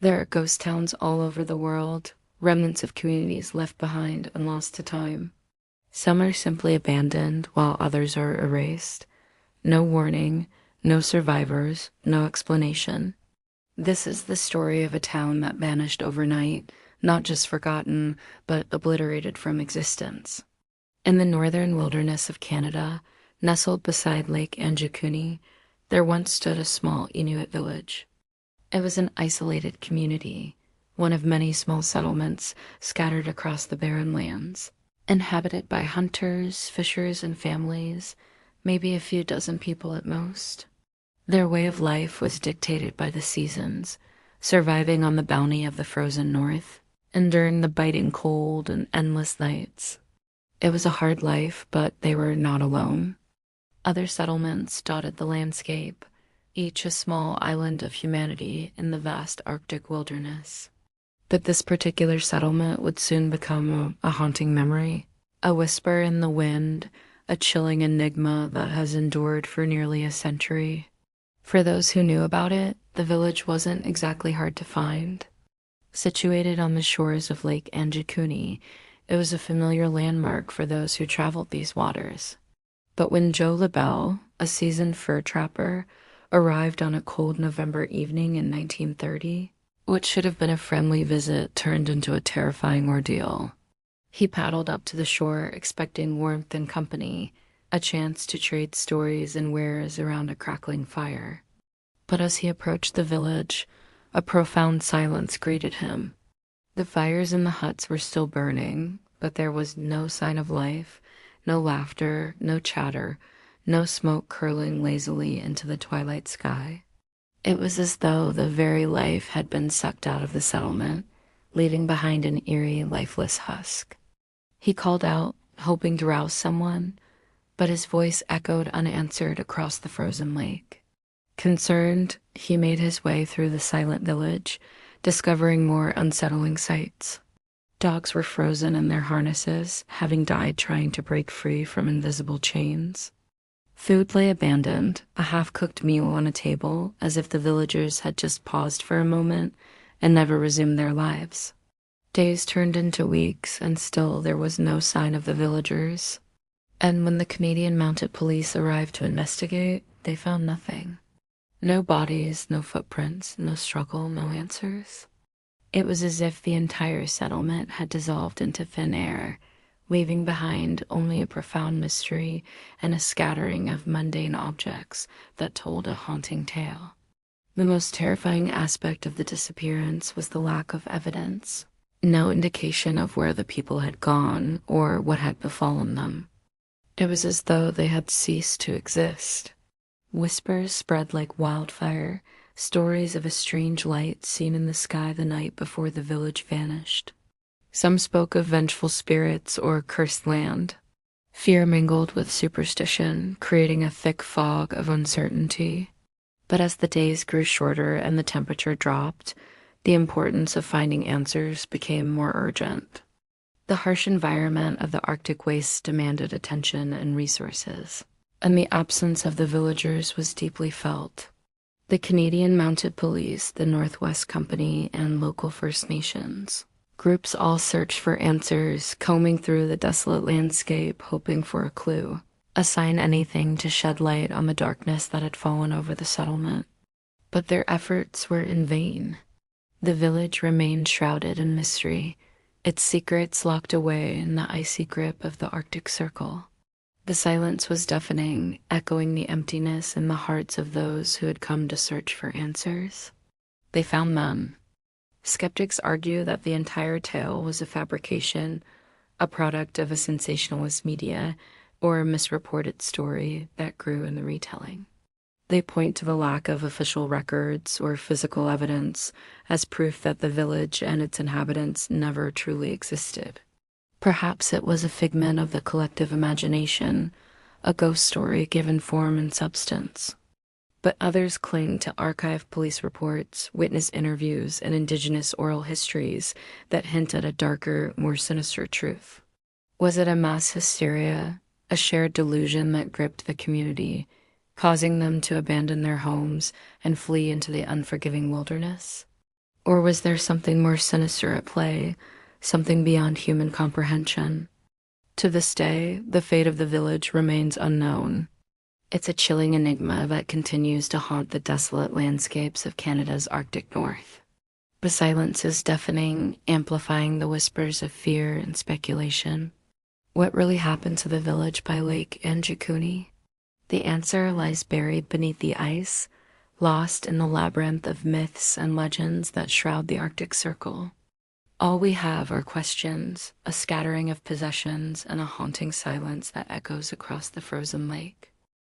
There are ghost towns all over the world, remnants of communities left behind and lost to time. Some are simply abandoned while others are erased. No warning, no survivors, no explanation. This is the story of a town that vanished overnight, not just forgotten, but obliterated from existence. In the northern wilderness of Canada, nestled beside Lake Anjikuni, there once stood a small Inuit village. It was an isolated community, one of many small settlements scattered across the barren lands, inhabited by hunters, fishers, and families, maybe a few dozen people at most. Their way of life was dictated by the seasons, surviving on the bounty of the frozen north, enduring the biting cold and endless nights. It was a hard life, but they were not alone. Other settlements dotted the landscape, each a small island of humanity in the vast Arctic wilderness. But this particular settlement would soon become a haunting memory, a whisper in the wind, a chilling enigma that has endured for nearly a century. For those who knew about it, the village wasn't exactly hard to find. Situated on the shores of Lake Anjikuni, it was a familiar landmark for those who traveled these waters. But when Joe LaBelle, a seasoned fur trapper, arrived on a cold November evening in 1930, what should have been a friendly visit turned into a terrifying ordeal. He paddled up to the shore expecting warmth and company, a chance to trade stories and wares around a crackling fire. But as he approached the village, a profound silence greeted him. The fires in the huts were still burning, but there was no sign of life, no laughter, no chatter, no smoke curling lazily into the twilight sky. It was as though the very life had been sucked out of the settlement, leaving behind an eerie, lifeless husk. He called out, hoping to rouse someone, but his voice echoed unanswered across the frozen lake. Concerned, he made his way through the silent village, discovering more unsettling sights. Dogs were frozen in their harnesses, having died trying to break free from invisible chains. Food lay abandoned, a half-cooked meal on a table, as if the villagers had just paused for a moment and never resumed their lives. Days turned into weeks, and still there was no sign of the villagers. And when the Canadian Mounted Police arrived to investigate, they found nothing. No bodies, no footprints, no struggle, no answers. It was as if the entire settlement had dissolved into thin air, leaving behind only a profound mystery and a scattering of mundane objects that told a haunting tale. The most terrifying aspect of the disappearance was the lack of evidence. No indication of where the people had gone or what had befallen them. It was as though they had ceased to exist. Whispers spread like wildfire, stories of a strange light seen in the sky the night before the village vanished. Some spoke of vengeful spirits or cursed land. Fear mingled with superstition, creating a thick fog of uncertainty. But as the days grew shorter and the temperature dropped, the importance of finding answers became more urgent. The harsh environment of the Arctic wastes demanded attention and resources, and the absence of the villagers was deeply felt. The Canadian Mounted Police, the Northwest Company, and local First Nations groups all searched for answers, combing through the desolate landscape, hoping for a clue, a sign, anything to shed light on the darkness that had fallen over the settlement. But their efforts were in vain. The village remained shrouded in mystery, its secrets locked away in the icy grip of the Arctic Circle. The silence was deafening, echoing the emptiness in the hearts of those who had come to search for answers. They found none. Skeptics argue that the entire tale was a fabrication, a product of a sensationalist media, or a misreported story that grew in the retelling. They point to the lack of official records or physical evidence as proof that the village and its inhabitants never truly existed. Perhaps it was a figment of the collective imagination, a ghost story given form and substance. But others cling to archived police reports, witness interviews, and indigenous oral histories that hint at a darker, more sinister truth. Was it a mass hysteria, a shared delusion that gripped the community, causing them to abandon their homes and flee into the unforgiving wilderness? Or was there something more sinister at play, something beyond human comprehension? To this day, the fate of the village remains unknown. It's a chilling enigma that continues to haunt the desolate landscapes of Canada's Arctic North. The silence is deafening, amplifying the whispers of fear and speculation. What really happened to the village by Lake Anjikuni? The answer lies buried beneath the ice, lost in the labyrinth of myths and legends that shroud the Arctic Circle. All we have are questions, a scattering of possessions, and a haunting silence that echoes across the frozen lake.